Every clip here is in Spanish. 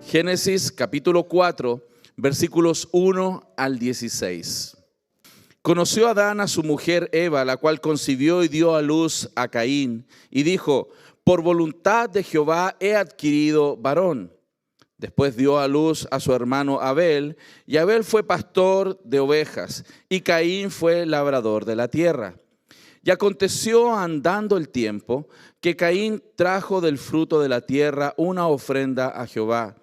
Génesis capítulo 4, versículos 1 al 16. Conoció Adán a su mujer Eva, la cual concibió y dio a luz a Caín, y dijo: por voluntad de Jehová he adquirido varón. Después dio a luz a su hermano Abel, y Abel fue pastor de ovejas, y Caín fue labrador de la tierra. Y aconteció, andando el tiempo, que Caín trajo del fruto de la tierra una ofrenda a Jehová.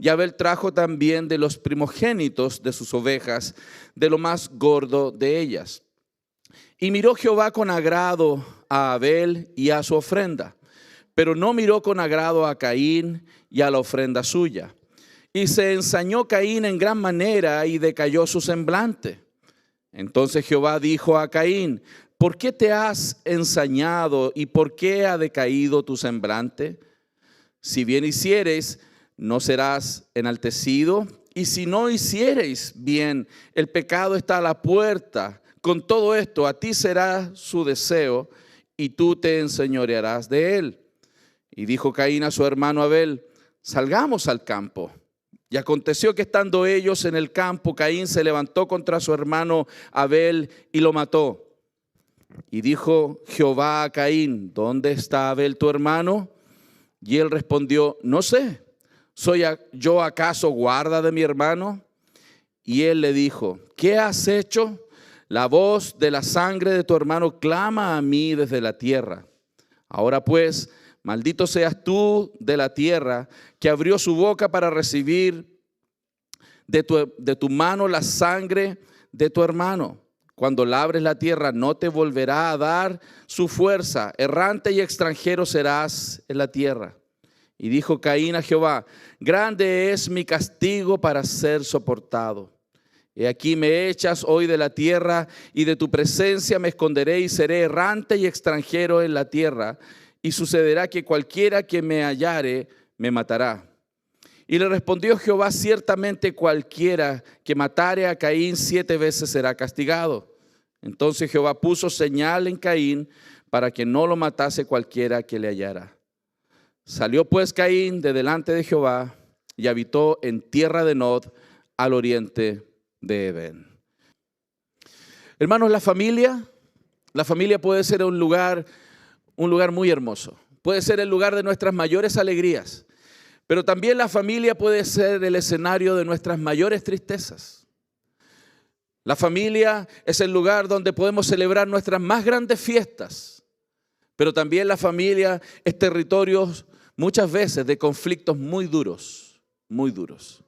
Y Abel trajo también de los primogénitos de sus ovejas, de lo más gordo de ellas. Y miró Jehová con agrado a Abel y a su ofrenda, pero no miró con agrado a Caín y a la ofrenda suya. Y se ensañó Caín en gran manera y decayó su semblante. Entonces Jehová dijo a Caín: ¿por qué te has ensañado y por qué ha decaído tu semblante? Si bien hiciereis, no serás enaltecido, y si no hiciereis bien, el pecado está a la puerta. Con todo esto, a ti será su deseo, y tú te enseñorearás de él. Y dijo Caín a su hermano Abel: salgamos al campo. Y aconteció que estando ellos en el campo, Caín se levantó contra su hermano Abel y lo mató. Y dijo Jehová a Caín: ¿dónde está Abel tu hermano? Y él respondió: no sé. ¿Soy yo acaso guarda de mi hermano? Y él le dijo: ¿qué has hecho? La voz de la sangre de tu hermano clama a mí desde la tierra. Ahora pues, maldito seas tú de la tierra, que abrió su boca para recibir de tu mano la sangre de tu hermano. Cuando labres la tierra, no te volverá a dar su fuerza. Errante y extranjero serás en la tierra. Y dijo Caín a Jehová: grande es mi castigo para ser soportado. He aquí me echas hoy de la tierra, y de tu presencia me esconderé, y seré errante y extranjero en la tierra. Y sucederá que cualquiera que me hallare me matará. Y le respondió Jehová: ciertamente cualquiera que matare a Caín 7 veces será castigado. Entonces Jehová puso señal en Caín para que no lo matase cualquiera que le hallara. Salió pues Caín de delante de Jehová y habitó en tierra de Nod, al oriente de Edén. Hermanos, la familia puede ser un lugar muy hermoso. Puede ser el lugar de nuestras mayores alegrías, pero también la familia puede ser el escenario de nuestras mayores tristezas. La familia es el lugar donde podemos celebrar nuestras más grandes fiestas, pero también la familia es territorio muchas veces de conflictos muy duros, muy duros.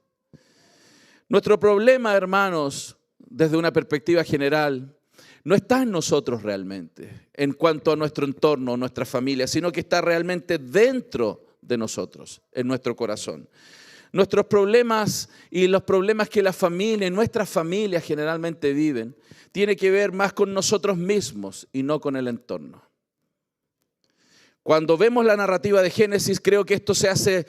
Nuestro problema, hermanos, desde una perspectiva general, no está en nosotros realmente, en cuanto a nuestro entorno, nuestra familia, sino que está realmente dentro de nosotros, en nuestro corazón. Nuestros problemas y los problemas que la familia, nuestras familias generalmente viven, tiene que ver más con nosotros mismos y no con el entorno. Cuando vemos la narrativa de Génesis, creo que esto se hace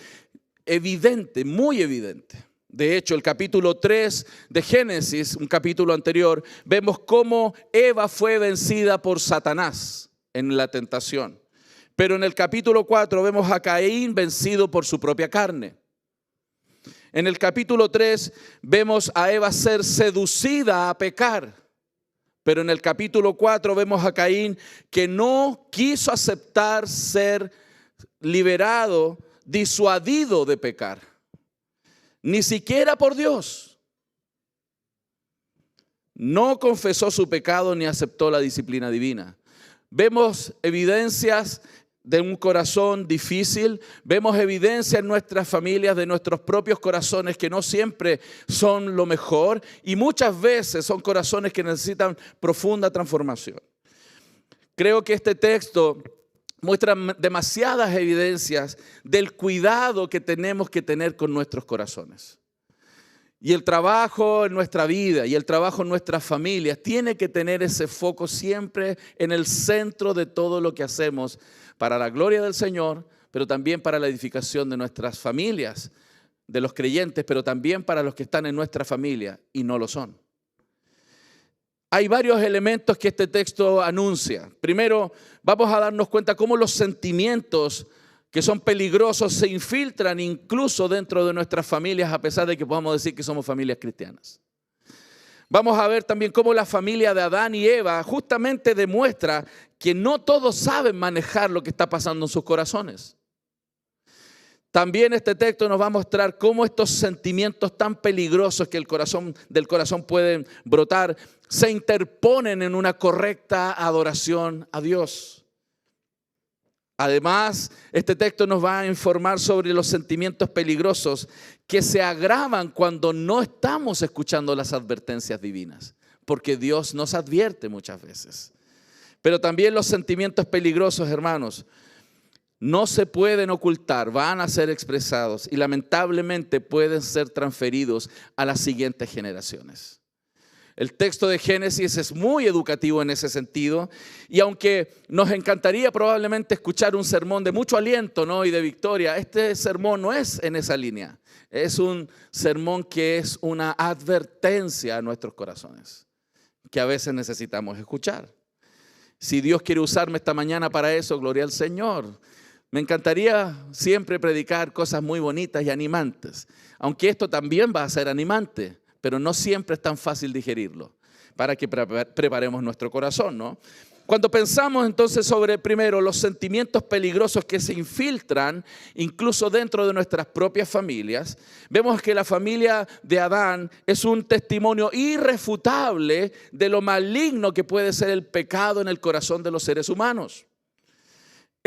evidente, muy evidente. De hecho, el capítulo 3 de Génesis, un capítulo anterior, vemos cómo Eva fue vencida por Satanás en la tentación. Pero en el capítulo 4 vemos a Caín vencido por su propia carne. En el capítulo 3 vemos a Eva ser seducida a pecar. Pero en el capítulo 4 vemos a Caín que no quiso aceptar ser liberado, disuadido de pecar. Ni siquiera por Dios. No confesó su pecado ni aceptó la disciplina divina. Vemos evidencias de un corazón difícil, vemos evidencia en nuestras familias de nuestros propios corazones que no siempre son lo mejor y muchas veces son corazones que necesitan profunda transformación. Creo que este texto muestra demasiadas evidencias del cuidado que tenemos que tener con nuestros corazones. Y el trabajo en nuestra vida y el trabajo en nuestras familias tiene que tener ese foco siempre en el centro de todo lo que hacemos para la gloria del Señor, pero también para la edificación de nuestras familias, de los creyentes, pero también para los que están en nuestra familia y no lo son. Hay varios elementos que este texto anuncia. Primero, vamos a darnos cuenta cómo los sentimientos que son peligrosos, se infiltran incluso dentro de nuestras familias, a pesar de que podamos decir que somos familias cristianas. Vamos a ver también cómo la familia de Adán y Eva justamente demuestra que no todos saben manejar lo que está pasando en sus corazones. También este texto nos va a mostrar cómo estos sentimientos tan peligrosos que del corazón pueden brotar se interponen en una correcta adoración a Dios. Además, este texto nos va a informar sobre los sentimientos peligrosos que se agravan cuando no estamos escuchando las advertencias divinas, porque Dios nos advierte muchas veces. Pero también los sentimientos peligrosos, hermanos, no se pueden ocultar, van a ser expresados y lamentablemente pueden ser transferidos a las siguientes generaciones. El texto de Génesis es muy educativo en ese sentido, y aunque nos encantaría probablemente escuchar un sermón de mucho aliento, ¿no?, y de victoria, este sermón no es en esa línea. Es un sermón que es una advertencia a nuestros corazones, que a veces necesitamos escuchar. Si Dios quiere usarme esta mañana para eso, gloria al Señor. Me encantaría siempre predicar cosas muy bonitas y animantes, aunque esto también va a ser animante, pero no siempre es tan fácil digerirlo, para que preparemos nuestro corazón, ¿no? Cuando pensamos entonces sobre, primero, los sentimientos peligrosos que se infiltran incluso dentro de nuestras propias familias, vemos que la familia de Adán es un testimonio irrefutable de lo maligno que puede ser el pecado en el corazón de los seres humanos.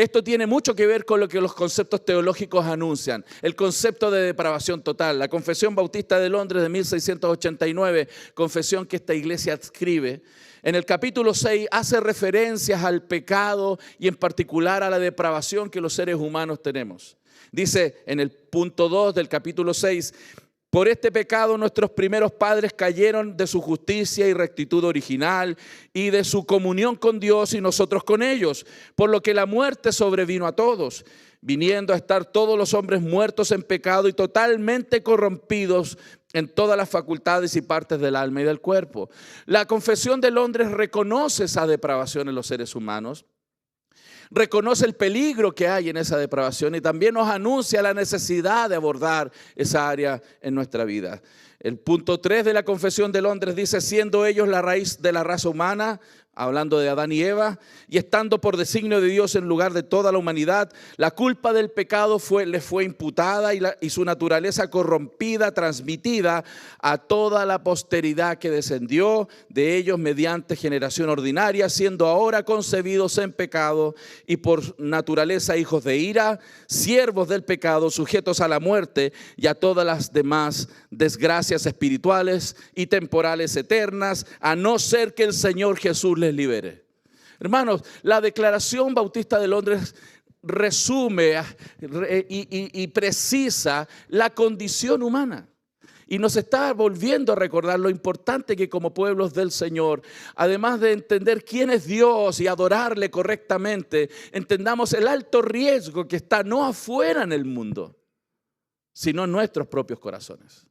Esto tiene mucho que ver con lo que los conceptos teológicos anuncian. El concepto de depravación total. La Confesión Bautista de Londres de 1689, confesión que esta iglesia adscribe, en el capítulo 6 hace referencias al pecado y en particular a la depravación que los seres humanos tenemos. Dice en el punto 2 del capítulo 6: por este pecado nuestros primeros padres cayeron de su justicia y rectitud original y de su comunión con Dios y nosotros con ellos, por lo que la muerte sobrevino a todos, viniendo a estar todos los hombres muertos en pecado y totalmente corrompidos en todas las facultades y partes del alma y del cuerpo. La Confesión de Londres reconoce esa depravación en los seres humanos, reconoce el peligro que hay en esa depravación y también nos anuncia la necesidad de abordar esa área en nuestra vida. El punto 3 de la Confesión de Londres dice: siendo ellos la raíz de la raza humana, hablando de Adán y Eva, y estando por designio de Dios en lugar de toda la humanidad, la culpa del pecado les fue imputada y su naturaleza corrompida, transmitida a toda la posteridad que descendió de ellos mediante generación ordinaria, siendo ahora concebidos en pecado y por naturaleza hijos de ira, siervos del pecado, sujetos a la muerte y a todas las demás desgracias espirituales y temporales eternas, a no ser que el Señor Jesús les libere. Hermanos, la Declaración Bautista de Londres resume y precisa la condición humana. Y nos está volviendo a recordar lo importante que como pueblos del Señor, además de entender quién es Dios y adorarle correctamente, entendamos el alto riesgo que está no afuera en el mundo, sino en nuestros propios corazones.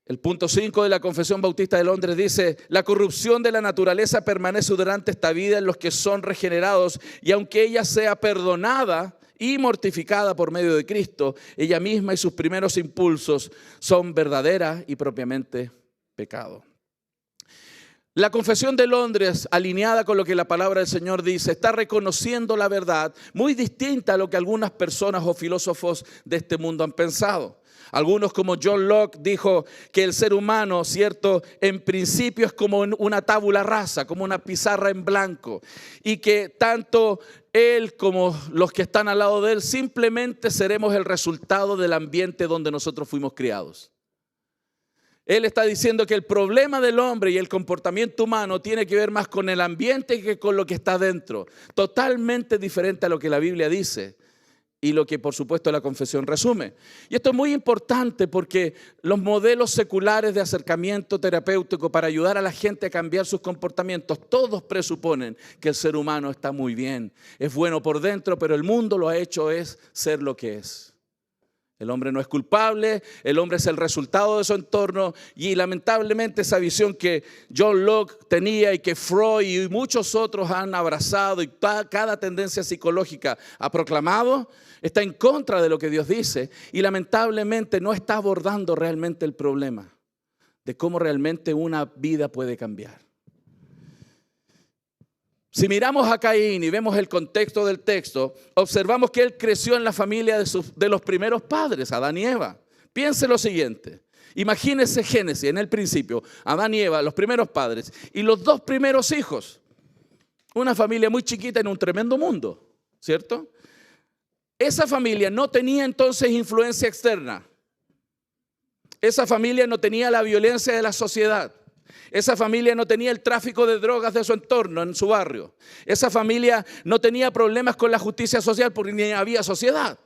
El punto 5 de la Confesión Bautista de Londres dice: la corrupción de la naturaleza permanece durante esta vida en los que son regenerados, y aunque ella sea perdonada y mortificada por medio de Cristo, ella misma y sus primeros impulsos son verdadera y propiamente pecado. La Confesión de Londres, alineada con lo que la palabra del Señor dice, está reconociendo la verdad muy distinta a lo que algunas personas o filósofos de este mundo han pensado. Algunos, como John Locke, dijo que el ser humano, ¿cierto?, en principio es como una tabula rasa, como una pizarra en blanco, y que tanto él como los que están al lado de él simplemente seremos el resultado del ambiente donde nosotros fuimos criados. Él está diciendo que el problema del hombre y el comportamiento humano tiene que ver más con el ambiente que con lo que está dentro. Totalmente diferente a lo que la Biblia dice y lo que por supuesto la confesión resume. Y esto es muy importante porque los modelos seculares de acercamiento terapéutico para ayudar a la gente a cambiar sus comportamientos, todos presuponen que el ser humano está muy bien, es bueno por dentro, pero el mundo lo ha hecho es ser lo que es. El hombre no es culpable, el hombre es el resultado de su entorno y lamentablemente esa visión que John Locke tenía y que Freud y muchos otros han abrazado y cada tendencia psicológica ha proclamado, está en contra de lo que Dios dice y lamentablemente no está abordando realmente el problema de cómo realmente una vida puede cambiar. Si miramos a Caín y vemos el contexto del texto, observamos que él creció en la familia de los primeros padres, Adán y Eva. Piense lo siguiente, imagínese Génesis, en el principio, Adán y Eva, los primeros padres, y los dos primeros hijos. Una familia muy chiquita en un tremendo mundo, ¿cierto? Esa familia no tenía entonces influencia externa. Esa familia no tenía la violencia de la sociedad. Esa familia no tenía el tráfico de drogas de su entorno, en su barrio. Esa familia no tenía problemas con la justicia social porque ni había sociedad.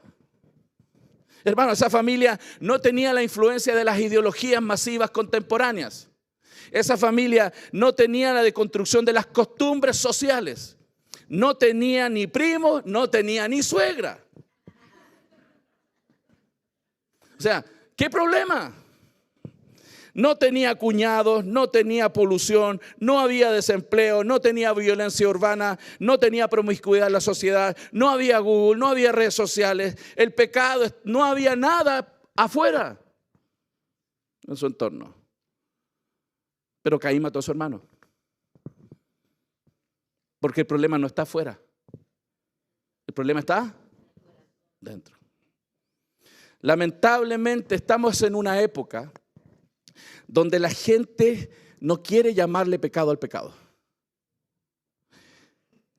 Hermano, esa familia no tenía la influencia de las ideologías masivas contemporáneas. Esa familia no tenía la deconstrucción de las costumbres sociales. No tenía ni primo, no tenía ni suegra. O sea, ¿qué problema? No tenía cuñados, no tenía polución, no había desempleo, no tenía violencia urbana, no tenía promiscuidad en la sociedad, no había Google, no había redes sociales, el pecado, no había nada afuera en su entorno. Pero Caín mató a su hermano. Porque el problema no está afuera. El problema está dentro. Lamentablemente estamos en una época donde la gente no quiere llamarle pecado al pecado.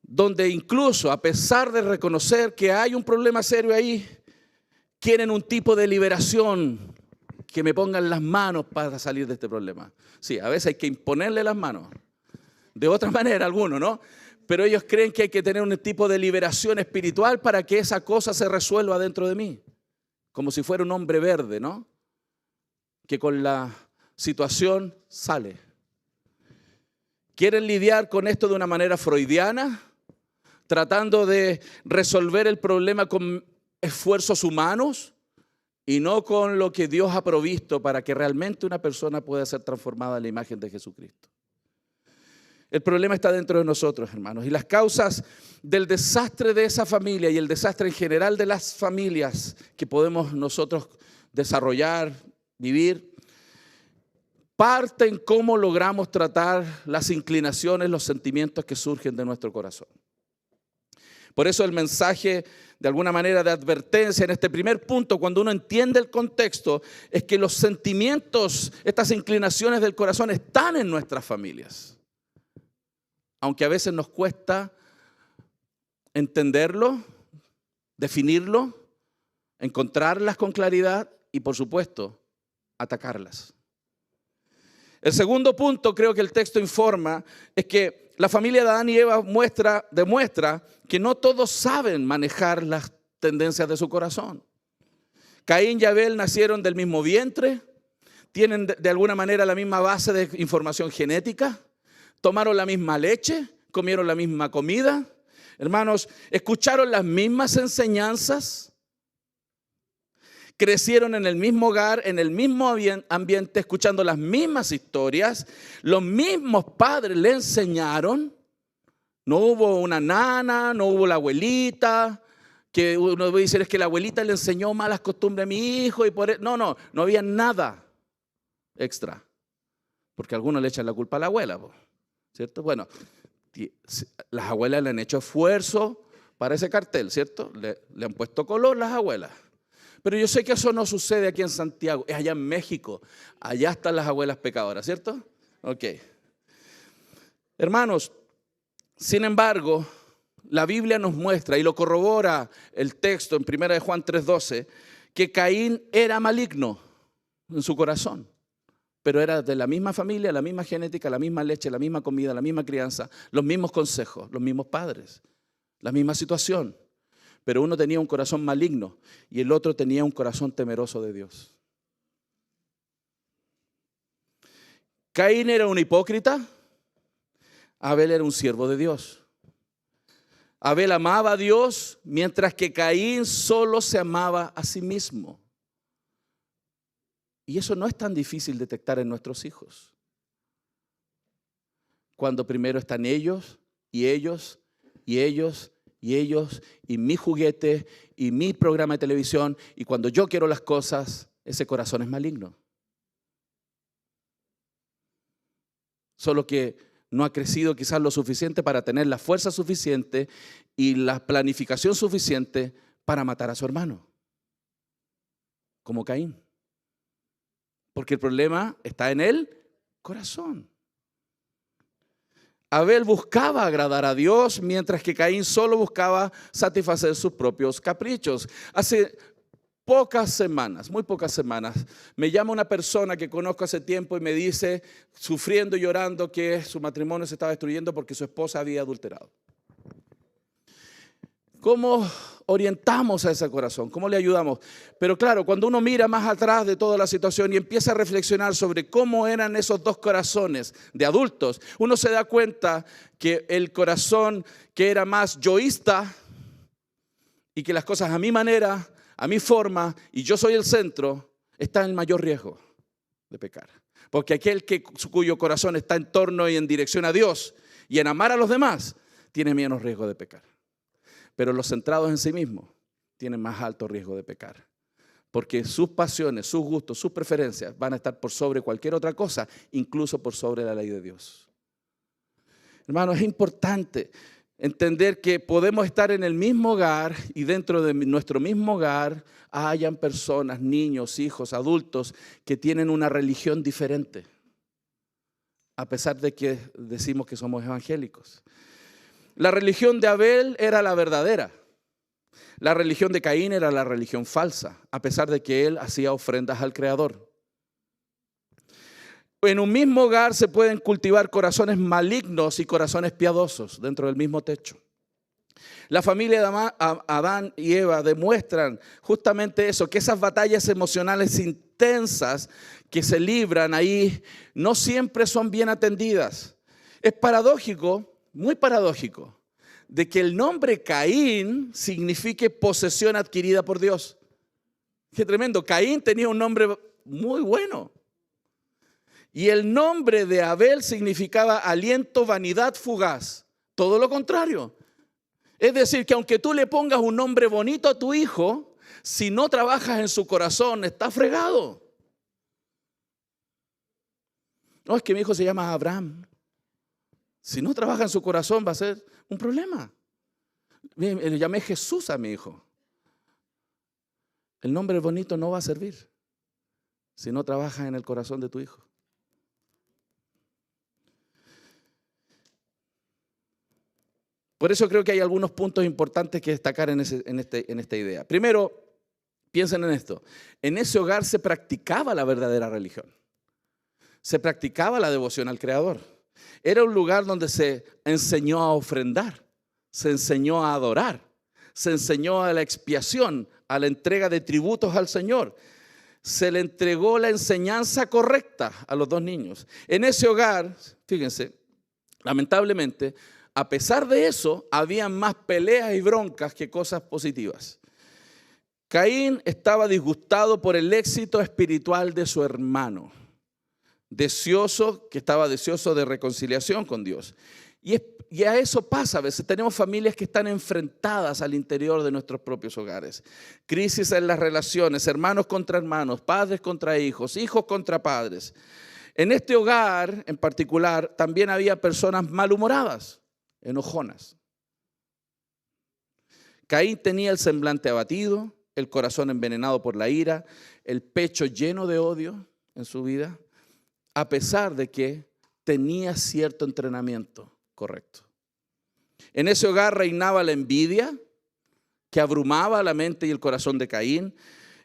Donde incluso a pesar de reconocer que hay un problema serio ahí, quieren un tipo de liberación, que me pongan las manos para salir de este problema. Sí, a veces hay que imponerle las manos. De otra manera, algunos, ¿no? Pero ellos creen que hay que tener un tipo de liberación espiritual para que esa cosa se resuelva dentro de mí. Como si fuera un hombre verde, ¿no? Que con la situación sale. Quieren lidiar con esto de una manera freudiana, tratando de resolver el problema con esfuerzos humanos y no con lo que Dios ha provisto para que realmente una persona pueda ser transformada en la imagen de Jesucristo. El problema está dentro de nosotros, hermanos, y las causas del desastre de esa familia y el desastre en general de las familias que podemos nosotros desarrollar, vivir, parte en cómo logramos tratar las inclinaciones, los sentimientos que surgen de nuestro corazón. Por eso el mensaje, de alguna manera, de advertencia en este primer punto, cuando uno entiende el contexto, es que los sentimientos, estas inclinaciones del corazón están en nuestras familias. Aunque a veces nos cuesta entenderlo, definirlo, encontrarlas con claridad y, por supuesto, atacarlas. El segundo punto, creo que el texto informa, es que la familia de Adán y Eva demuestra que no todos saben manejar las tendencias de su corazón. Caín y Abel nacieron del mismo vientre, tienen de alguna manera la misma base de información genética, tomaron la misma leche, comieron la misma comida, hermanos, escucharon las mismas enseñanzas, crecieron en el mismo hogar, en el mismo ambiente, escuchando las mismas historias, los mismos padres le enseñaron. No hubo una nana, no hubo la abuelita, que uno puede decir es que la abuelita le enseñó malas costumbres a mi hijo y por eso. No había nada extra, porque algunos le echan la culpa a la abuela, ¿cierto? Bueno, las abuelas le han hecho esfuerzo para ese cartel, ¿cierto? Le han puesto color las abuelas. Pero yo sé que eso no sucede aquí en Santiago, es allá en México. Allá están las abuelas pecadoras, ¿cierto? Ok. Hermanos, sin embargo, la Biblia nos muestra, y lo corrobora el texto en 1 Juan 3:12, que Caín era maligno en su corazón. Pero era de la misma familia, la misma genética, la misma leche, la misma comida, la misma crianza, los mismos consejos, los mismos padres, la misma situación. Pero uno tenía un corazón maligno y el otro tenía un corazón temeroso de Dios. Caín era un hipócrita, Abel era un siervo de Dios. Abel amaba a Dios, mientras que Caín solo se amaba a sí mismo. Y eso no es tan difícil detectar en nuestros hijos. Cuando primero están ellos, y ellos, y ellos, y ellos, y mi juguete, y mi programa de televisión, y cuando yo quiero las cosas, ese corazón es maligno. Solo que no ha crecido quizás lo suficiente para tener la fuerza suficiente y la planificación suficiente para matar a su hermano, como Caín. Porque el problema está en el corazón. Abel buscaba agradar a Dios, mientras que Caín solo buscaba satisfacer sus propios caprichos. Hace pocas semanas, muy pocas semanas, me llama una persona que conozco hace tiempo y me dice, sufriendo y llorando, que su matrimonio se estaba destruyendo porque su esposa había adulterado. ¿Cómo orientamos a ese corazón? ¿Cómo le ayudamos? Pero claro, cuando uno mira más atrás de toda la situación y empieza a reflexionar sobre cómo eran esos dos corazones de adultos, uno se da cuenta que el corazón que era más yoísta y que las cosas a mi manera, a mi forma, y yo soy el centro, está en mayor riesgo de pecar. Porque aquel cuyo corazón está en torno y en dirección a Dios y en amar a los demás, tiene menos riesgo de pecar. Pero los centrados en sí mismos tienen más alto riesgo de pecar. Porque sus pasiones, sus gustos, sus preferencias van a estar por sobre cualquier otra cosa, incluso por sobre la ley de Dios. Hermano, es importante entender que podemos estar en el mismo hogar y dentro de nuestro mismo hogar hayan personas, niños, hijos, adultos que tienen una religión diferente, a pesar de que decimos que somos evangélicos. La religión de Abel era la verdadera. La religión de Caín era la religión falsa, a pesar de que él hacía ofrendas al Creador. En un mismo hogar se pueden cultivar corazones malignos y corazones piadosos dentro del mismo techo. La familia de Adán y Eva demuestran justamente eso, que esas batallas emocionales intensas que se libran ahí no siempre son bien atendidas. Es paradójico, muy paradójico, de que el nombre Caín signifique posesión adquirida por Dios. Qué tremendo, Caín tenía un nombre muy bueno. Y el nombre de Abel significaba aliento, vanidad, fugaz. Todo lo contrario. Es decir, que aunque tú le pongas un nombre bonito a tu hijo, si no trabajas en su corazón, está fregado. No, es que mi hijo se llama Abraham. Si no trabaja en su corazón va a ser un problema. Le llamé Jesús a mi hijo. El nombre bonito no va a servir si no trabajas en el corazón de tu hijo. Por eso creo que hay algunos puntos importantes que destacar en esta idea. Primero, piensen en esto. En ese hogar se practicaba la verdadera religión. Se practicaba la devoción al Creador. Era un lugar donde se enseñó a ofrendar, se enseñó a adorar, se enseñó a la expiación, a la entrega de tributos al Señor. Se le entregó la enseñanza correcta a los dos niños. En ese hogar, fíjense, lamentablemente, a pesar de eso, había más peleas y broncas que cosas positivas. Caín estaba disgustado por el éxito espiritual de su hermano. Estaba deseoso de reconciliación con Dios. Y a eso pasa a veces. Tenemos familias que están enfrentadas al interior de nuestros propios hogares. Crisis en las relaciones, hermanos contra hermanos, padres contra hijos, hijos contra padres. En este hogar en particular también había personas malhumoradas, enojonas. Caín tenía el semblante abatido, el corazón envenenado por la ira, el pecho lleno de odio en su vida, a pesar de que tenía cierto entrenamiento correcto. En ese hogar reinaba la envidia que abrumaba la mente y el corazón de Caín.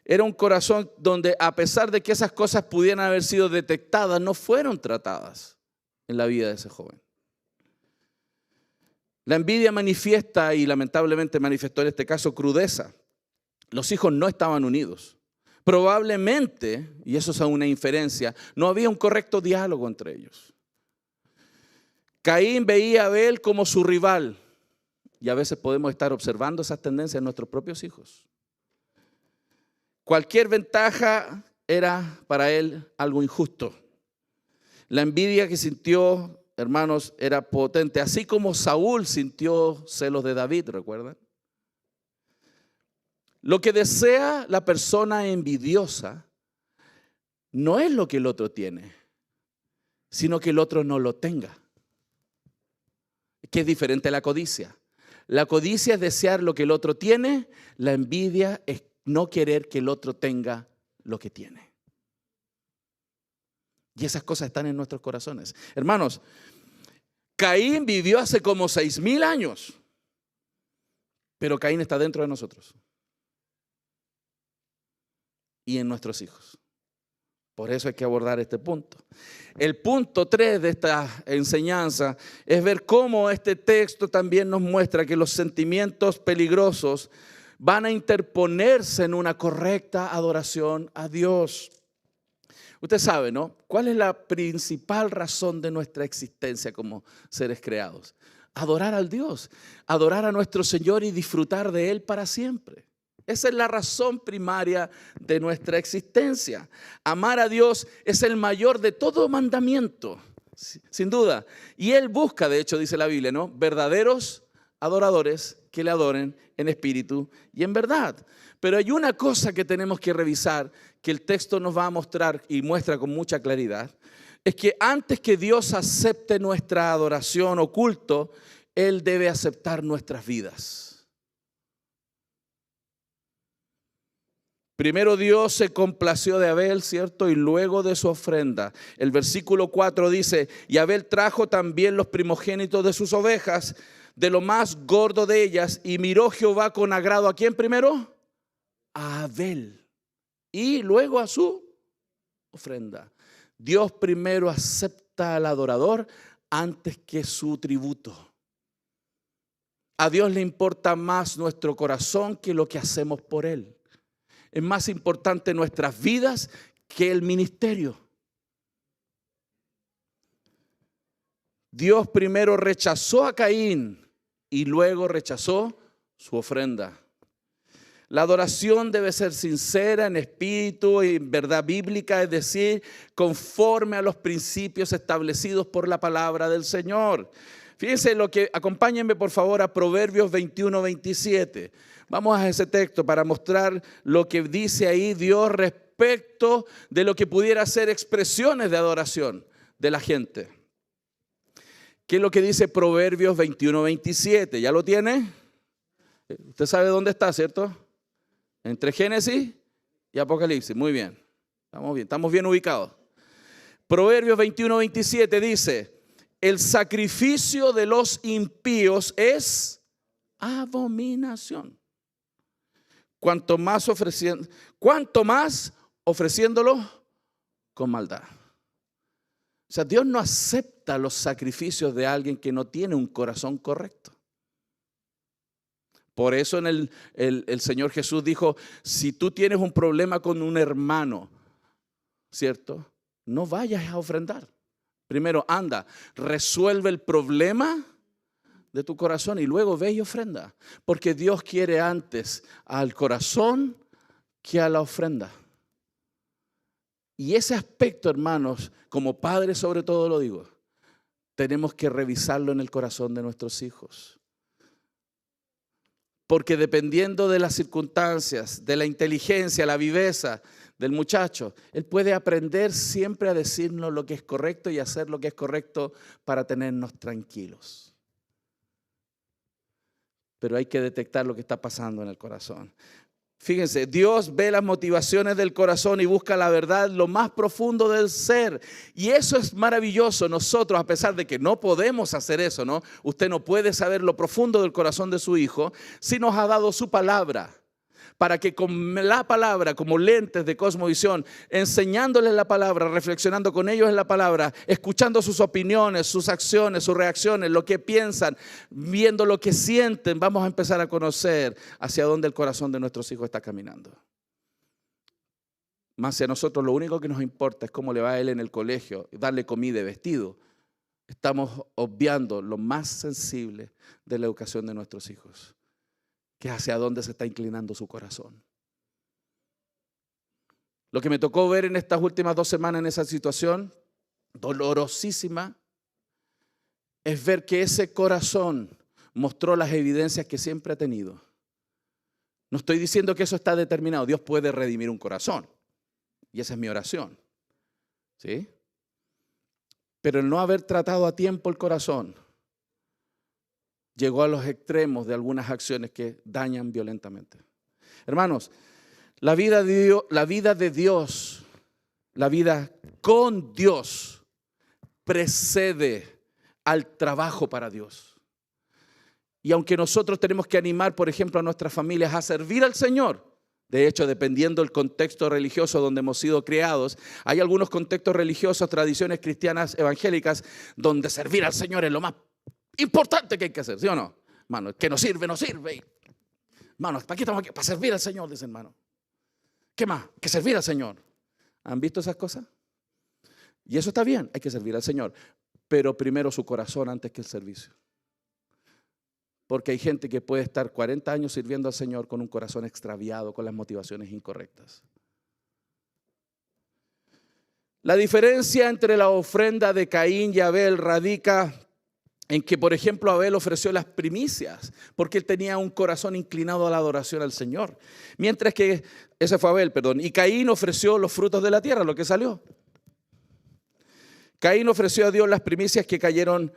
Era un corazón donde, a pesar de que esas cosas pudieran haber sido detectadas, no fueron tratadas en la vida de ese joven. La envidia manifiesta, y lamentablemente manifestó en este caso, crudeza. Los hijos no estaban unidos. Probablemente, y eso es una inferencia, no había un correcto diálogo entre ellos. Caín veía a Abel como su rival, y a veces podemos estar observando esas tendencias en nuestros propios hijos. Cualquier ventaja era para él algo injusto. La envidia que sintió, hermanos, era potente, así como Saúl sintió celos de David, ¿recuerdan? Lo que desea la persona envidiosa no es lo que el otro tiene, sino que el otro no lo tenga. Que es diferente a la codicia. La codicia es desear lo que el otro tiene, la envidia es no querer que el otro tenga lo que tiene. Y esas cosas están en nuestros corazones. Hermanos, Caín vivió hace como 6,000 años, pero Caín está dentro de nosotros y en nuestros hijos. Por eso hay que abordar este punto. El punto 3 de esta enseñanza es ver cómo este texto también nos muestra que los sentimientos peligrosos van a interponerse en una correcta adoración a Dios. Usted sabe, ¿no? ¿Cuál es la principal razón de nuestra existencia como seres creados? Adorar al Dios, adorar a nuestro Señor y disfrutar de Él para siempre. Esa es la razón primaria de nuestra existencia. Amar a Dios es el mayor de todo mandamiento, sin duda. Y Él busca, de hecho, dice la Biblia, ¿no?, verdaderos adoradores que le adoren en espíritu y en verdad. Pero hay una cosa que tenemos que revisar, que el texto nos va a mostrar y muestra con mucha claridad, es que antes que Dios acepte nuestra adoración o culto, Él debe aceptar nuestras vidas. Primero Dios se complació de Abel, ¿cierto? Y luego de su ofrenda. El versículo 4 dice, y Abel trajo también los primogénitos de sus ovejas, de lo más gordo de ellas, y miró Jehová con agrado. ¿A quién primero? A Abel. Y luego a su ofrenda. Dios primero acepta al adorador antes que su tributo. A Dios le importa más nuestro corazón que lo que hacemos por Él. Es más importante nuestras vidas que el ministerio. Dios primero rechazó a Caín y luego rechazó su ofrenda. La adoración debe ser sincera, en espíritu y en verdad bíblica, es decir, conforme a los principios establecidos por la palabra del Señor. Fíjense acompáñenme por favor a Proverbios 21-27. Vamos a ese texto para mostrar lo que dice ahí Dios respecto de lo que pudiera ser expresiones de adoración de la gente. ¿Qué es lo que dice Proverbios 21-27? ¿Ya lo tiene? Usted sabe dónde está, ¿cierto? Entre Génesis y Apocalipsis. Muy bien. Estamos bien ubicados. Proverbios 21-27 dice, el sacrificio de los impíos es abominación. Cuanto más ofreciéndolo con maldad. O sea, Dios no acepta los sacrificios de alguien que no tiene un corazón correcto. Por eso el Señor Jesús dijo, si tú tienes un problema con un hermano, ¿cierto? No vayas a ofrendar. Primero anda, resuelve el problema de tu corazón y luego ve y ofrenda. Porque Dios quiere antes al corazón que a la ofrenda. Y ese aspecto, hermanos, como padres sobre todo lo digo, tenemos que revisarlo en el corazón de nuestros hijos. Porque dependiendo de las circunstancias, de la inteligencia, la viveza del muchacho, él puede aprender siempre a decirnos lo que es correcto y hacer lo que es correcto para tenernos tranquilos. Pero hay que detectar lo que está pasando en el corazón. Fíjense, Dios ve las motivaciones del corazón y busca la verdad, lo más profundo del ser. Y eso es maravilloso. Nosotros, a pesar de que no podemos hacer eso, ¿no? Usted no puede saber lo profundo del corazón de su hijo, sí nos ha dado su palabra. Para que con la palabra, como lentes de cosmovisión, enseñándoles la palabra, reflexionando con ellos en la palabra, escuchando sus opiniones, sus acciones, sus reacciones, lo que piensan, viendo lo que sienten, vamos a empezar a conocer hacia dónde el corazón de nuestros hijos está caminando. Más si a nosotros lo único que nos importa es cómo le va a él en el colegio, darle comida y vestido, estamos obviando lo más sensible de la educación de nuestros hijos. Que hacia dónde se está inclinando su corazón. Lo que me tocó ver en estas últimas 2 semanas en esa situación, dolorosísima, es ver que ese corazón mostró las evidencias que siempre ha tenido. No estoy diciendo que eso está determinado. Dios puede redimir un corazón. Y esa es mi oración. ¿Sí? Pero el no haber tratado a tiempo el corazón llegó a los extremos de algunas acciones que dañan violentamente. Hermanos, la vida de Dios, la vida con Dios, precede al trabajo para Dios. Y aunque nosotros tenemos que animar, por ejemplo, a nuestras familias a servir al Señor, de hecho, dependiendo del contexto religioso donde hemos sido criados, hay algunos contextos religiosos, tradiciones cristianas evangélicas, donde servir al Señor es lo más importante que hay que hacer, ¿sí o no? Hermano, el que no sirve, no sirve. Hermano, ¿para qué estamos aquí? Para servir al Señor, dice hermano. ¿Qué más? Que servir al Señor. ¿Han visto esas cosas? Y eso está bien, hay que servir al Señor. Pero primero su corazón antes que el servicio. Porque hay gente que puede estar 40 años sirviendo al Señor con un corazón extraviado, con las motivaciones incorrectas. La diferencia entre la ofrenda de Caín y Abel radica en que, por ejemplo, Abel ofreció las primicias porque él tenía un corazón inclinado a la adoración al Señor. Mientras que, ese fue Abel, perdón, y Caín ofreció los frutos de la tierra, lo que salió. Caín ofreció a Dios las primicias que cayeron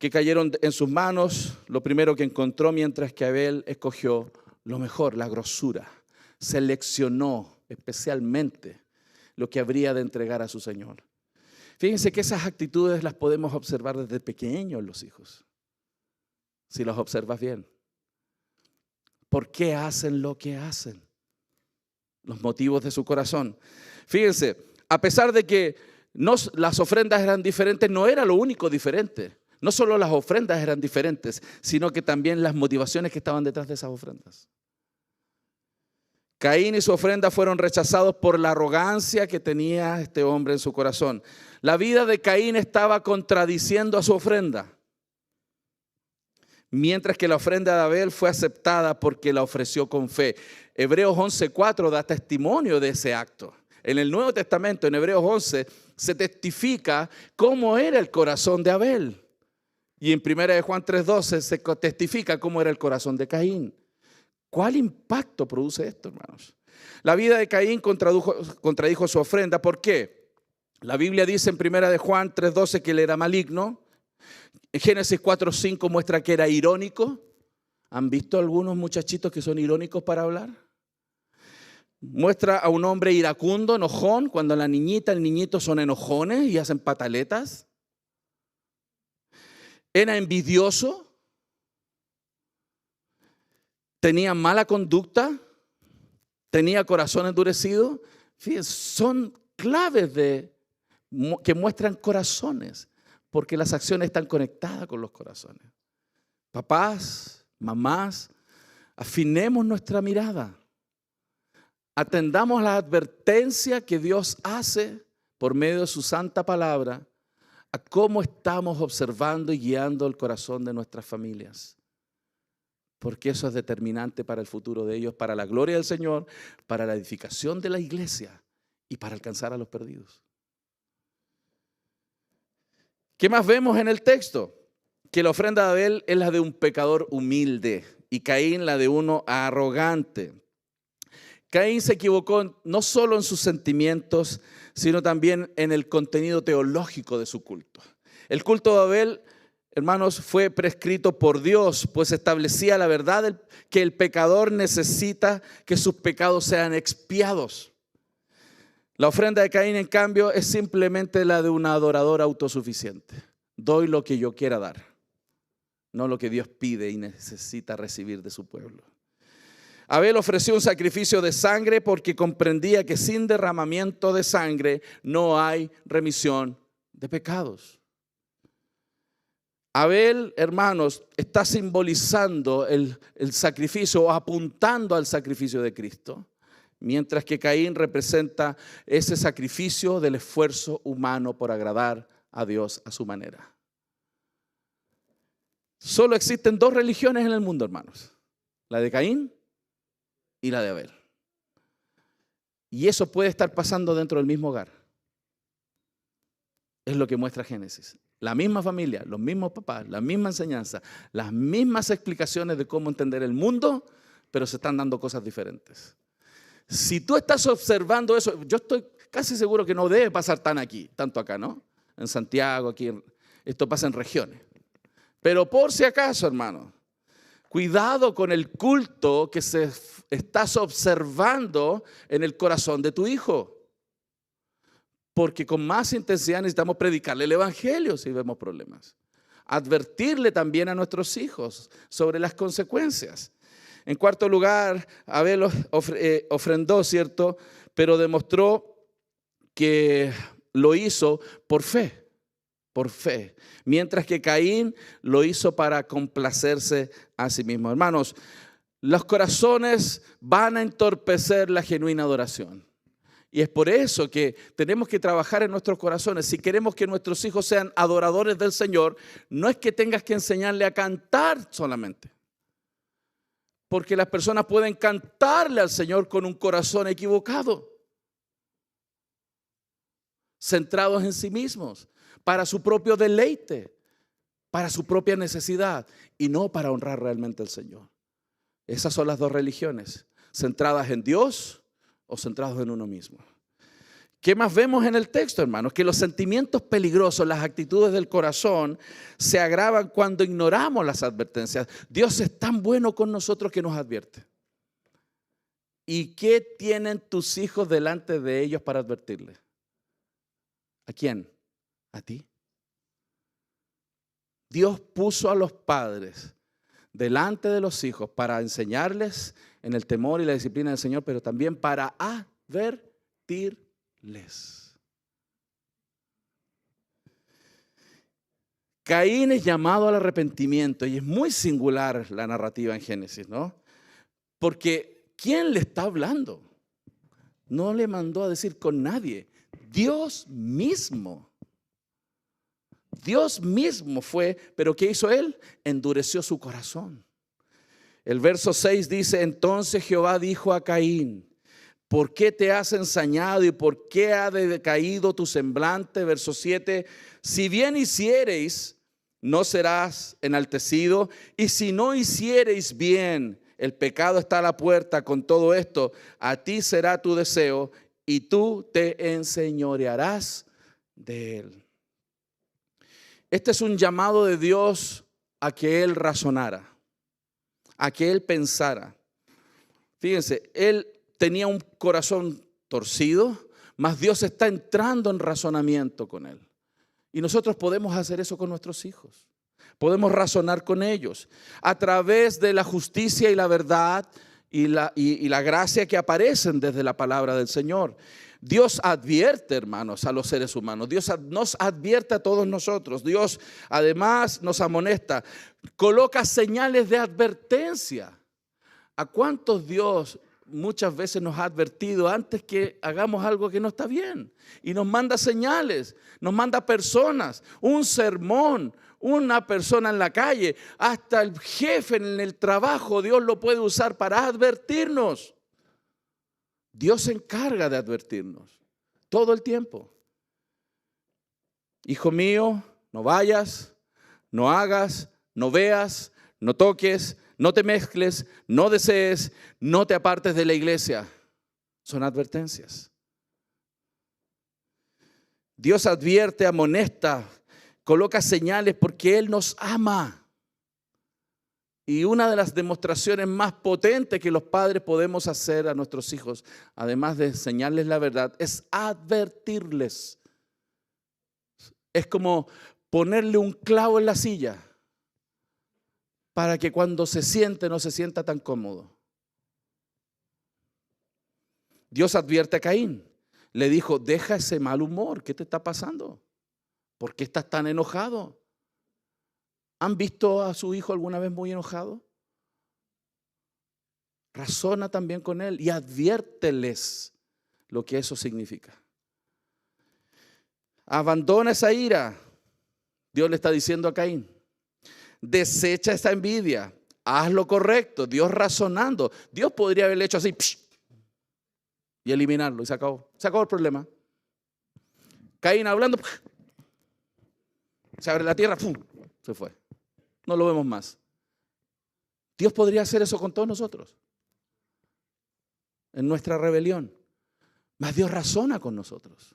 en sus manos, lo primero que encontró, mientras que Abel escogió lo mejor, la grosura. Seleccionó especialmente lo que habría de entregar a su Señor. Fíjense que esas actitudes las podemos observar desde pequeños los hijos, si las observas bien. ¿Por qué hacen lo que hacen? Los motivos de su corazón. Fíjense, a pesar de que las ofrendas eran diferentes, no era lo único diferente. No solo las ofrendas eran diferentes, sino que también las motivaciones que estaban detrás de esas ofrendas. Caín y su ofrenda fueron rechazados por la arrogancia que tenía este hombre en su corazón. La vida de Caín estaba contradiciendo a su ofrenda, mientras que la ofrenda de Abel fue aceptada porque la ofreció con fe. Hebreos 11:4 da testimonio de ese acto. En el Nuevo Testamento, en Hebreos 11, se testifica cómo era el corazón de Abel. Y en 1 de Juan 3:12 se testifica cómo era el corazón de Caín. ¿Cuál impacto produce esto, hermanos? La vida de Caín contradijo su ofrenda. ¿Por qué? La Biblia dice en 1 de Juan 3:12 que él era maligno. En Génesis 4:5 muestra que era irónico. ¿Han visto algunos muchachitos que son irónicos para hablar? Muestra a un hombre iracundo, enojón, cuando la niñita, el niñito son enojones y hacen pataletas. Era envidioso. Tenía mala conducta, tenía corazón endurecido. Fíjense, son claves que muestran corazones, porque las acciones están conectadas con los corazones. Papás, mamás, afinemos nuestra mirada. Atendamos la advertencia que Dios hace por medio de su santa palabra a cómo estamos observando y guiando el corazón de nuestras familias. Porque eso es determinante para el futuro de ellos, para la gloria del Señor, para la edificación de la iglesia y para alcanzar a los perdidos. ¿Qué más vemos en el texto? Que la ofrenda de Abel es la de un pecador humilde y Caín la de uno arrogante. Caín se equivocó no solo en sus sentimientos, sino también en el contenido teológico de su culto. El culto de Abel, hermanos, fue prescrito por Dios, pues establecía la verdad que el pecador necesita que sus pecados sean expiados. La ofrenda de Caín, en cambio, es simplemente la de un adorador autosuficiente. Doy lo que yo quiera dar, no lo que Dios pide y necesita recibir de su pueblo. Abel ofreció un sacrificio de sangre porque comprendía que sin derramamiento de sangre no hay remisión de pecados. Abel, hermanos, está simbolizando el sacrificio o apuntando al sacrificio de Cristo, mientras que Caín representa ese sacrificio del esfuerzo humano por agradar a Dios a su manera. Solo existen 2 religiones en el mundo, hermanos: la de Caín y la de Abel. Y eso puede estar pasando dentro del mismo hogar. Es lo que muestra Génesis. La misma familia, los mismos papás, la misma enseñanza, las mismas explicaciones de cómo entender el mundo, pero se están dando cosas diferentes. Si tú estás observando eso, yo estoy casi seguro que no debe pasar tanto acá, ¿no? En Santiago, esto pasa en regiones. Pero por si acaso, hermano, cuidado con el culto que estás observando en el corazón de tu hijo. Porque con más intensidad necesitamos predicarle el evangelio si vemos problemas. Advertirle también a nuestros hijos sobre las consecuencias. En cuarto lugar, Abel ofrendó, ¿cierto? Pero demostró que lo hizo por fe. Por fe. Mientras que Caín lo hizo para complacerse a sí mismo. Hermanos, los corazones van a entorpecer la genuina adoración. Y es por eso que tenemos que trabajar en nuestros corazones. Si queremos que nuestros hijos sean adoradores del Señor, no es que tengas que enseñarle a cantar solamente. Porque las personas pueden cantarle al Señor con un corazón equivocado, centrados en sí mismos, para su propio deleite, para su propia necesidad y no para honrar realmente al Señor. Esas son las dos religiones, centradas en Dios o centrados en uno mismo. ¿Qué más vemos en el texto, hermanos? Que los sentimientos peligrosos, las actitudes del corazón se agravan cuando ignoramos las advertencias. Dios es tan bueno con nosotros que nos advierte. ¿Y qué tienen tus hijos delante de ellos para advertirles? ¿A quién? A ti. Dios puso a los padres delante de los hijos para enseñarles en el temor y la disciplina del Señor, pero también para advertirles. Caín es llamado al arrepentimiento y es muy singular la narrativa en Génesis, ¿no? Porque ¿quién le está hablando? No le mandó a decir con nadie, Dios mismo. Dios mismo fue, pero ¿qué hizo él? Endureció su corazón. El verso 6 dice, entonces Jehová dijo a Caín, ¿por qué te has ensañado y por qué ha decaído tu semblante? Verso 7, si bien hiciereis, no serás enaltecido, y si no hiciereis bien, el pecado está a la puerta. Con todo esto, a ti será tu deseo y tú te enseñorearás de él. Este es un llamado de Dios a que él razonara, a que él pensara. Fíjense, él tenía un corazón torcido, mas Dios está entrando en razonamiento con él. Y nosotros podemos hacer eso con nuestros hijos. Podemos razonar con ellos a través de la justicia y la verdad y la gracia que aparecen desde la palabra del Señor. Dios advierte, hermanos, a los seres humanos. Dios nos advierte a todos nosotros. Dios además nos amonesta. Coloca señales de advertencia. ¿A cuántos Dios muchas veces nos ha advertido antes que hagamos algo que no está bien? Y nos manda señales, nos manda personas, un sermón, una persona en la calle, hasta el jefe en el trabajo, Dios lo puede usar para advertirnos. Dios se encarga de advertirnos todo el tiempo. Hijo mío, no vayas, no hagas, no veas, no toques, no te mezcles, no desees, no te apartes de la iglesia. Son advertencias. Dios advierte, amonesta, coloca señales porque Él nos ama. Y una de las demostraciones más potentes que los padres podemos hacer a nuestros hijos, además de enseñarles la verdad, es advertirles. Es como ponerle un clavo en la silla para que cuando se siente no se sienta tan cómodo. Dios advierte a Caín. Le dijo, deja ese mal humor. ¿Qué te está pasando? ¿Por qué estás tan enojado? ¿Han visto a su hijo alguna vez muy enojado? Razona también con él y adviérteles lo que eso significa. Abandona esa ira. Dios le está diciendo a Caín. Desecha esta envidia. Haz lo correcto. Dios razonando. Dios podría haberle hecho así. Psh, y eliminarlo y se acabó. Se acabó el problema. Caín hablando, se abre la tierra, ¡pum!, se fue. No lo vemos más. Dios podría hacer eso con todos nosotros. En nuestra rebelión. Más Dios razona con nosotros.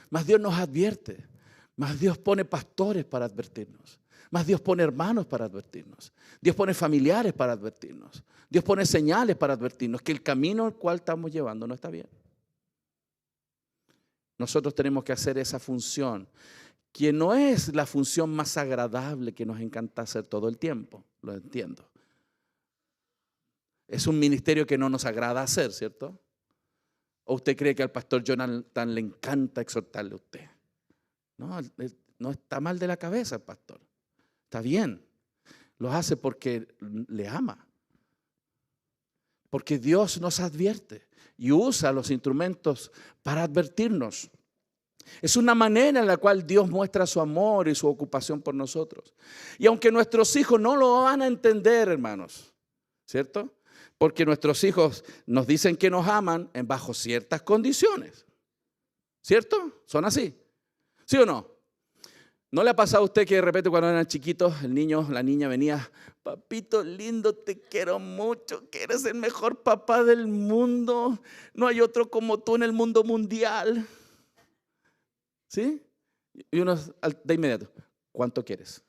Más Dios nos advierte. Más Dios pone pastores para advertirnos. Más Dios pone hermanos para advertirnos. Dios pone familiares para advertirnos. Dios pone señales para advertirnos que el camino al cual estamos llevando no está bien. Nosotros tenemos que hacer esa función, que no es la función más agradable que nos encanta hacer todo el tiempo, lo entiendo. Es un ministerio que no nos agrada hacer, ¿cierto? ¿O usted cree que al pastor Jonathan le encanta exhortarle a usted? No, no está mal de la cabeza el pastor. Está bien. Lo hace porque le ama. Porque Dios nos advierte y usa los instrumentos para advertirnos. Es una manera en la cual Dios muestra su amor y su ocupación por nosotros. Y aunque nuestros hijos no lo van a entender, hermanos, ¿cierto? Porque nuestros hijos nos dicen que nos aman bajo ciertas condiciones. ¿Cierto? ¿Son así? ¿Sí o no? ¿No le ha pasado a usted que de repente cuando eran chiquitos, el niño, la niña venía, papito lindo, te quiero mucho, que eres el mejor papá del mundo, no hay otro como tú en el mundo mundial? ¿Sí? Y uno de inmediato, ¿cuánto quieres?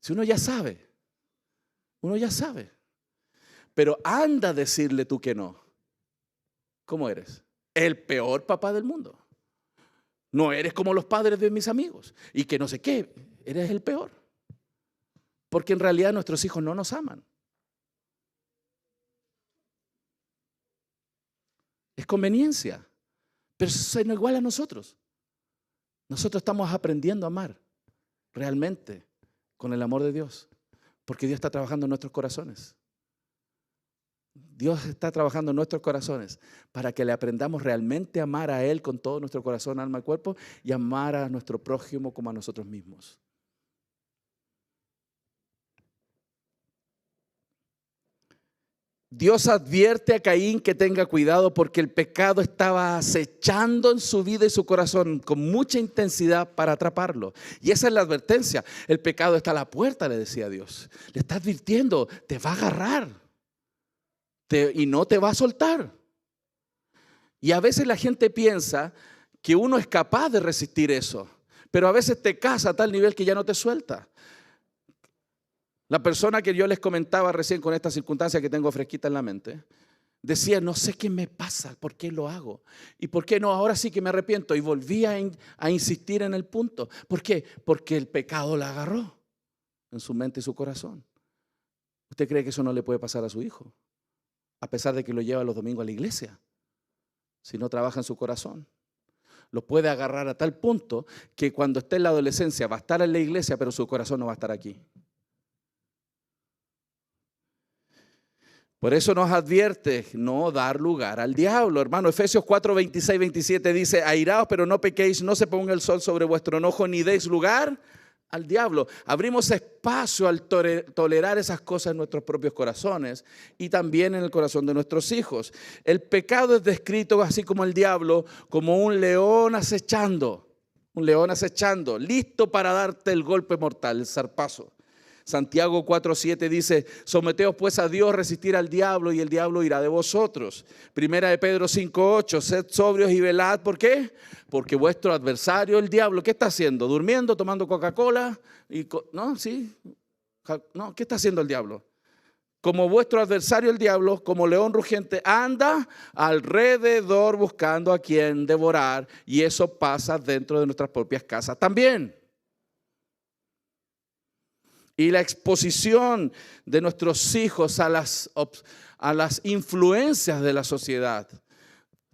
Si uno ya sabe, pero anda a decirle tú que no. ¿Cómo eres? El peor papá del mundo. No eres como los padres de mis amigos. Y que no sé qué, eres el peor. Porque en realidad nuestros hijos no nos aman. Es conveniencia. Pero eso no es igual a nosotros. Nosotros estamos aprendiendo a amar realmente con el amor de Dios. Porque Dios está trabajando en nuestros corazones. Dios está trabajando en nuestros corazones para que le aprendamos realmente a amar a Él con todo nuestro corazón, alma y cuerpo y amar a nuestro prójimo como a nosotros mismos. Dios advierte a Caín que tenga cuidado porque el pecado estaba acechando en su vida y su corazón con mucha intensidad para atraparlo. Y esa es la advertencia. El pecado está a la puerta, le decía Dios. Le está advirtiendo, te va a agarrar. Y no te va a soltar. Y a veces la gente piensa que uno es capaz de resistir eso, pero a veces te casa a tal nivel que ya no te suelta. La persona que yo les comentaba recién con esta circunstancia que tengo fresquita en la mente, decía, no sé qué me pasa, por qué lo hago y por qué no, ahora sí que me arrepiento. Y volví a insistir en el punto. ¿Por qué? Porque el pecado la agarró en su mente y su corazón. ¿Usted cree que eso no le puede pasar a su hijo? A pesar de que lo lleva los domingos a la iglesia, si no trabaja en su corazón. Lo puede agarrar a tal punto que cuando esté en la adolescencia va a estar en la iglesia, pero su corazón no va a estar aquí. Por eso nos advierte no dar lugar al diablo, hermano. Efesios 4, 26, 27 dice, airaos, pero no pequéis, no se ponga el sol sobre vuestro enojo, ni deis lugar al diablo. Abrimos espacio al tolerar esas cosas en nuestros propios corazones y también en el corazón de nuestros hijos. El pecado es descrito, así como el diablo, como un león acechando, listo para darte el golpe mortal, el zarpazo. Santiago 4:7 dice, someteos pues a Dios, resistir al diablo y el diablo irá de vosotros. Primera de Pedro 5:8, sed sobrios y velad. ¿Por qué? Porque vuestro adversario, el diablo, ¿qué está haciendo? ¿Durmiendo, tomando Coca-Cola? ¿No? ¿Sí? ¿No? ¿Qué está haciendo el diablo? Como vuestro adversario, el diablo, como león rugiente, anda alrededor buscando a quien devorar. Y eso pasa dentro de nuestras propias casas también. Y la exposición de nuestros hijos a las influencias de la sociedad.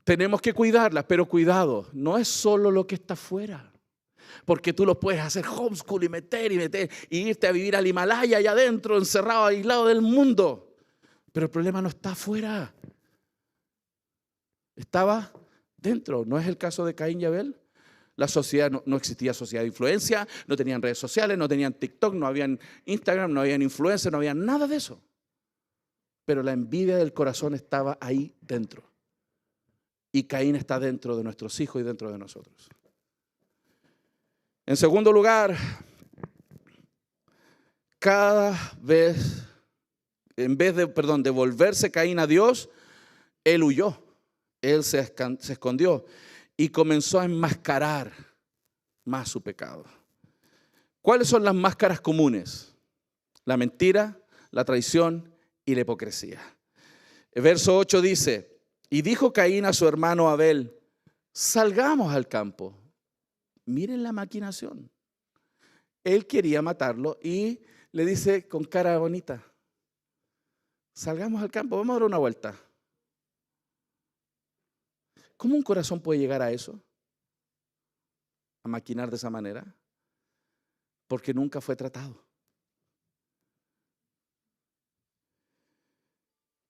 Tenemos que cuidarlas, pero cuidado, no es solo lo que está afuera. Porque tú lo puedes hacer homeschool y meter y irte a vivir al Himalaya allá adentro, encerrado, aislado del mundo. Pero el problema no está afuera. Estaba dentro. ¿No es el caso de Caín y Abel? La sociedad, no existía sociedad de influencia, no tenían redes sociales, no tenían TikTok, no habían Instagram, no habían influencers, no había nada de eso. Pero la envidia del corazón estaba ahí dentro. y Caín está dentro de nuestros hijos y dentro de nosotros. En segundo lugar, cada vez, en vez de volverse Caín a Dios, él huyó, él se escondió y comenzó a enmascarar más su pecado. ¿Cuáles son las máscaras comunes? La mentira, la traición y la hipocresía. El verso 8 dice, y dijo Caín a su hermano Abel, salgamos al campo. Miren la maquinación. Él quería matarlo y le dice con cara bonita, salgamos al campo, vamos a dar una vuelta. ¿Cómo un corazón puede llegar a eso? A maquinar de esa manera. Porque nunca fue tratado.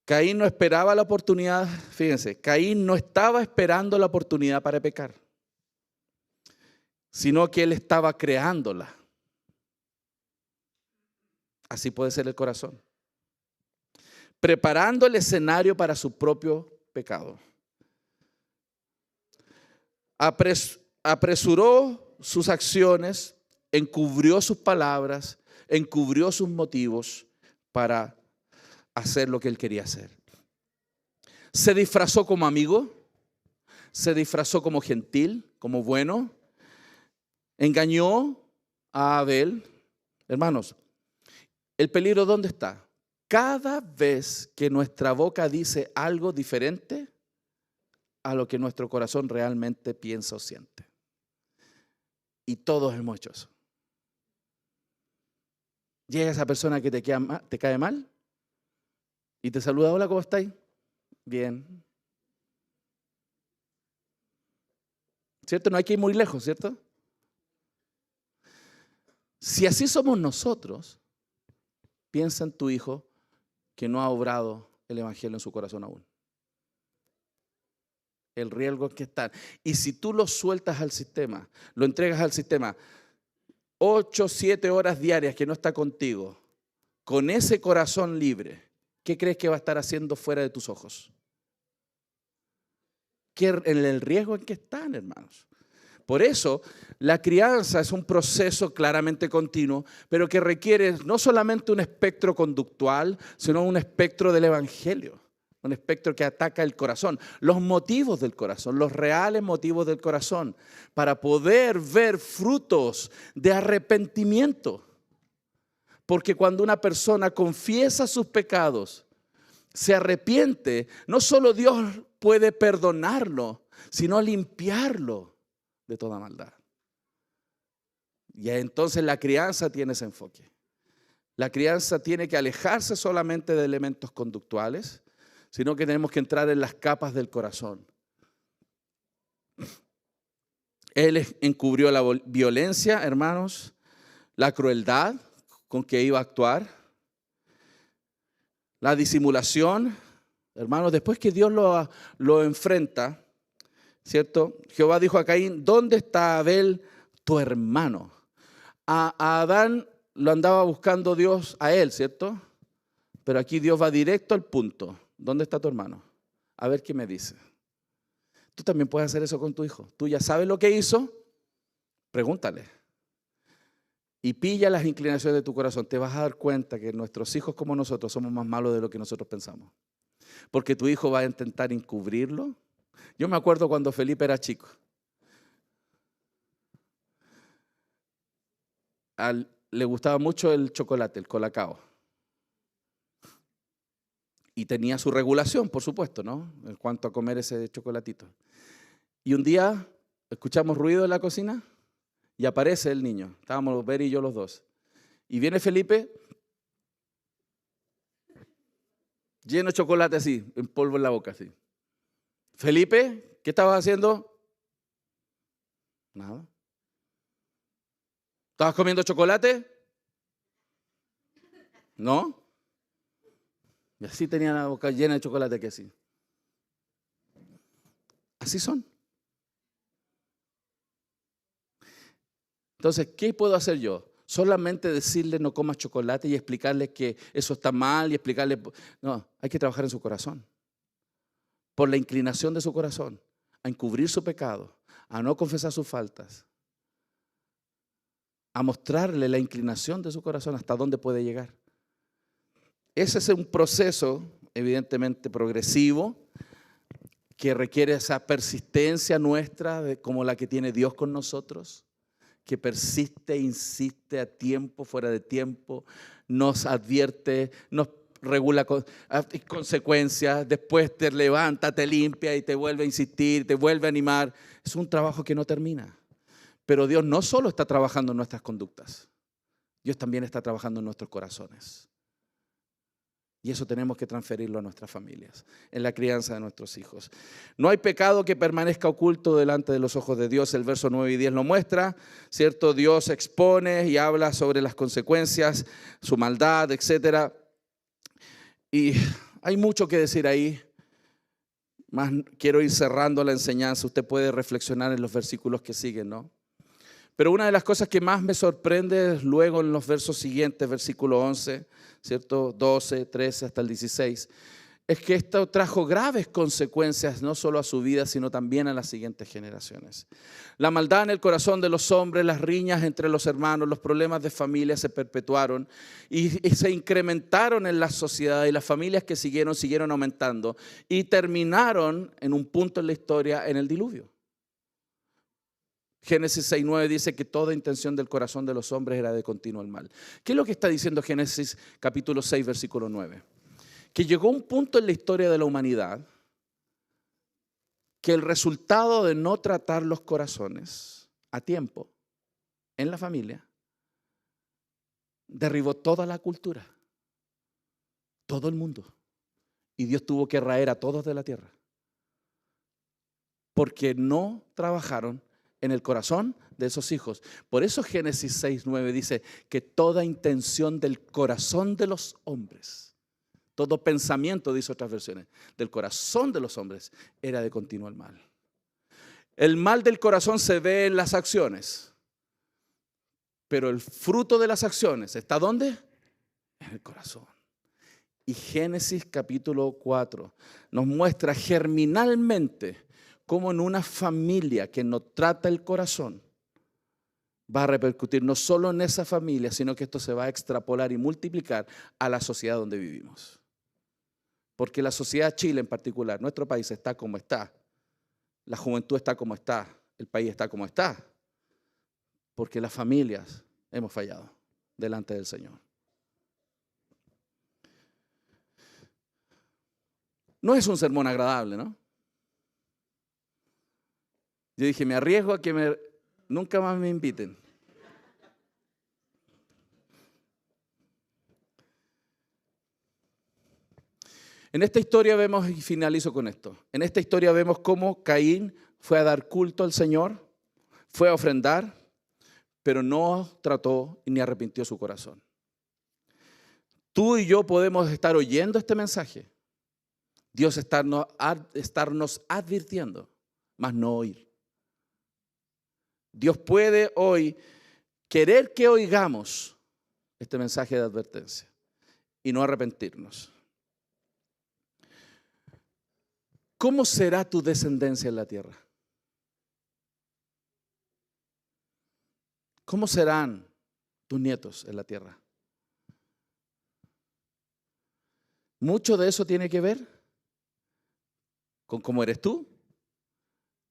Caín no esperaba la oportunidad, fíjense, Caín no estaba esperando la oportunidad para pecar, sino que él estaba creándola. Así puede ser el corazón. Preparando el escenario para su propio pecado. Apresuró sus acciones, encubrió sus palabras, encubrió sus motivos para hacer lo que él quería hacer. Se disfrazó como amigo, se disfrazó como gentil, como bueno, engañó a Abel. Hermanos, ¿el peligro dónde está? Cada vez que nuestra boca dice algo diferente a lo que nuestro corazón realmente piensa o siente. Y todos hemos hecho eso. Llega esa persona que te cae mal y te saluda, hola, ¿cómo estáis? Bien. ¿Cierto? No hay que ir muy lejos, ¿cierto? Si así somos nosotros, piensa en tu hijo que no ha obrado el evangelio en su corazón aún. El riesgo que está. Y si tú lo sueltas al sistema, lo entregas al sistema, 8, 7 horas diarias que no está contigo, con ese corazón libre, ¿qué crees que va a estar haciendo fuera de tus ojos? En el riesgo en que están, hermanos. Por eso, la crianza es un proceso claramente continuo, pero que requiere no solamente un espectro conductual, sino un espectro del evangelio. Un espectro que ataca el corazón, los motivos del corazón, los reales motivos del corazón, para poder ver frutos de arrepentimiento. Porque cuando una persona confiesa sus pecados, se arrepiente, no solo Dios puede perdonarlo, sino limpiarlo de toda maldad. Y entonces la crianza tiene ese enfoque. La crianza tiene que alejarse solamente de elementos conductuales, sino que tenemos que entrar en las capas del corazón. Él encubrió la violencia, hermanos, la crueldad con que iba a actuar, la disimulación. Hermanos, después que Dios lo enfrenta, ¿cierto? Jehová dijo a Caín, ¿dónde está Abel, tu hermano? A Adán lo andaba buscando Dios a él, ¿cierto? Pero aquí Dios va directo al punto. ¿Dónde está tu hermano? A ver qué me dice. Tú también puedes hacer eso con tu hijo. Tú ya sabes lo que hizo, pregúntale. Y pilla las inclinaciones de tu corazón. Te vas a dar cuenta que nuestros hijos como nosotros somos más malos de lo que nosotros pensamos. Porque tu hijo va a intentar encubrirlo. Yo me acuerdo cuando Felipe era chico. Le gustaba mucho el chocolate, el Colacao. Y tenía su regulación, por supuesto, ¿no? En cuanto a comer ese chocolatito. Y un día escuchamos ruido en la cocina y aparece el niño. Estábamos Beri y yo los dos. Y viene Felipe, lleno de chocolate así, en polvo en la boca así. Felipe, ¿qué estabas haciendo? Nada. ¿Estabas comiendo chocolate? No. Y así tenía la boca llena de chocolate que así. Así son. Entonces, ¿qué puedo hacer yo? Solamente decirle no comas chocolate y explicarle que eso está mal y explicarle... No, hay que trabajar en su corazón. Por la inclinación de su corazón. a encubrir su pecado, a no confesar sus faltas, a mostrarle la inclinación de su corazón hasta dónde puede llegar. Ese es un proceso evidentemente progresivo que requiere esa persistencia nuestra como la que tiene Dios con nosotros, que persiste, insiste a tiempo, fuera de tiempo, nos advierte, nos regula consecuencias, después te levanta, te limpia y te vuelve a insistir, te vuelve a animar. Es un trabajo que no termina. Pero Dios no solo está trabajando en nuestras conductas, Dios también está trabajando en nuestros corazones. Y eso tenemos que transferirlo a nuestras familias, en la crianza de nuestros hijos. No hay pecado que permanezca oculto delante de los ojos de Dios. El verso 9 y 10 lo muestra, ¿cierto? Dios expone y habla sobre las consecuencias, su maldad, etc. Y hay mucho que decir ahí. Más quiero ir cerrando la enseñanza. Usted puede reflexionar en los versículos que siguen, ¿no? Pero una de las cosas que más me sorprende es luego en los versos siguientes, versículo 11, ¿cierto? 12, 13 hasta el 16, es que esto trajo graves consecuencias no solo a su vida, sino también a las siguientes generaciones. La maldad en el corazón de los hombres, las riñas entre los hermanos, los problemas de familia se perpetuaron y se incrementaron en la sociedad, y las familias que siguieron aumentando y terminaron en un punto en la historia en el diluvio. Génesis 6:9 dice que toda intención del corazón de los hombres era de continuo el mal. ¿Qué es lo que está diciendo Génesis capítulo 6, versículo 9? Que llegó un punto en la historia de la humanidad que el resultado de no tratar los corazones a tiempo en la familia derribó toda la cultura, todo el mundo. Y Dios tuvo que raer a todos de la tierra porque no trabajaron en el corazón de esos hijos. Por eso Génesis 6:9 dice que toda intención del corazón de los hombres, todo pensamiento, dice otras versiones, del corazón de los hombres era de continuo el mal. El mal del corazón se ve en las acciones, pero el fruto de las acciones ¿está dónde? En el corazón. Y Génesis capítulo 4 nos muestra germinalmente cómo en una familia que no trata el corazón va a repercutir no solo en esa familia, sino que esto se va a extrapolar y multiplicar a la sociedad donde vivimos. Porque la sociedad Chile en particular, nuestro país está como está, la juventud está como está, el país está como está, porque las familias hemos fallado delante del Señor. No es un sermón agradable, ¿no? Yo dije, me arriesgo a que nunca más me inviten. En esta historia vemos, y finalizo con esto, en esta historia vemos cómo Caín fue a dar culto al Señor, fue a ofrendar, pero no trató ni arrepintió su corazón. Tú y yo podemos estar oyendo este mensaje, Dios estarnos advirtiendo, mas no oír. Dios puede hoy querer que oigamos este mensaje de advertencia y no arrepentirnos. ¿Cómo será tu descendencia en la tierra? ¿Cómo serán tus nietos en la tierra? Mucho de eso tiene que ver con cómo eres tú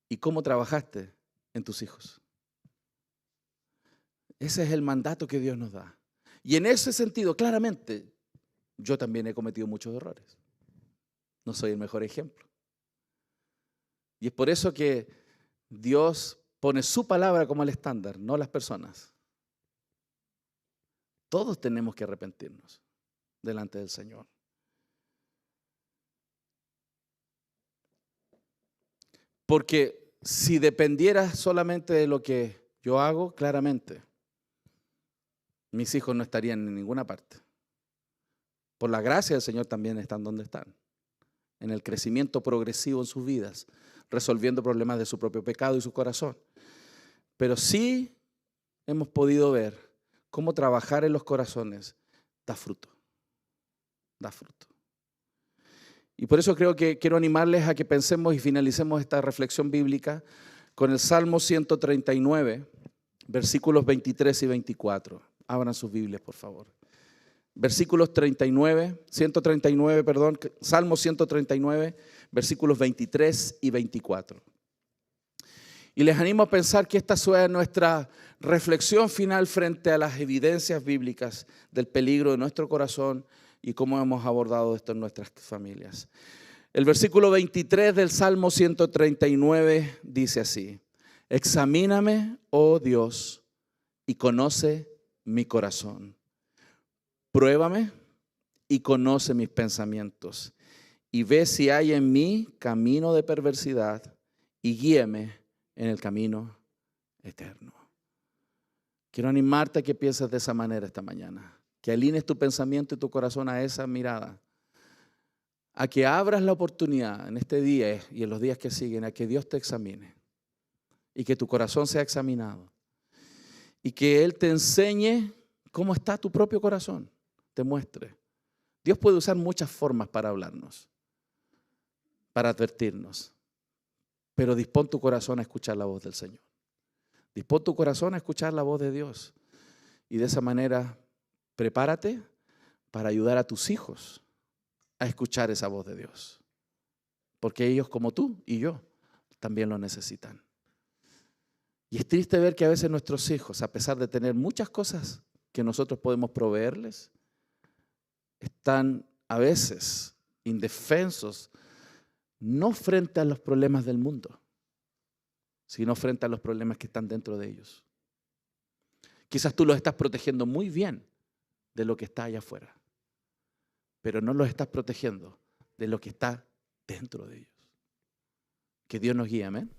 y cómo trabajaste en tus hijos. Ese es el mandato que Dios nos da. Y en ese sentido, claramente, yo también he cometido muchos errores. No soy el mejor ejemplo. Y es por eso que Dios pone su palabra como el estándar, no las personas. Todos tenemos que arrepentirnos delante del Señor. Porque si dependiera solamente de lo que yo hago, claramente, mis hijos no estarían en ninguna parte. Por la gracia del Señor también están donde están, en el crecimiento progresivo en sus vidas, resolviendo problemas de su propio pecado y su corazón. Pero sí hemos podido ver cómo trabajar en los corazones da fruto. Da fruto. Y por eso creo que quiero animarles a que pensemos y finalicemos esta reflexión bíblica con el Salmo 139, versículos 23 y 24. Abran sus Biblias, por favor. Versículos 139, Salmo 139, versículos 23 y 24. Y les animo a pensar que esta sea nuestra reflexión final frente a las evidencias bíblicas del peligro de nuestro corazón y cómo hemos abordado esto en nuestras familias. El versículo 23 del Salmo 139 dice así: examíname, oh Dios, y conoce mi corazón. Pruébame y conoce mis pensamientos, y ve si hay en mí camino de perversidad, y guíeme en el camino eterno. Quiero animarte a que pienses de esa manera esta mañana, que alinees tu pensamiento y tu corazón a esa mirada, a que abras la oportunidad en este día y en los días que siguen, a que Dios te examine y que tu corazón sea examinado y que Él te enseñe cómo está tu propio corazón, te muestre. Dios puede usar muchas formas para hablarnos, para advertirnos, pero dispón tu corazón a escuchar la voz del Señor. Dispón tu corazón a escuchar la voz de Dios y de esa manera prepárate para ayudar a tus hijos a escuchar esa voz de Dios, porque ellos, como tú y yo, también lo necesitan. Y es triste ver que a veces nuestros hijos, a pesar de tener muchas cosas que nosotros podemos proveerles, están a veces indefensos, no frente a los problemas del mundo, sino frente a los problemas que están dentro de ellos. Quizás tú los estás protegiendo muy bien de lo que está allá afuera, pero no los estás protegiendo de lo que está dentro de ellos. Que Dios nos guíe, amén.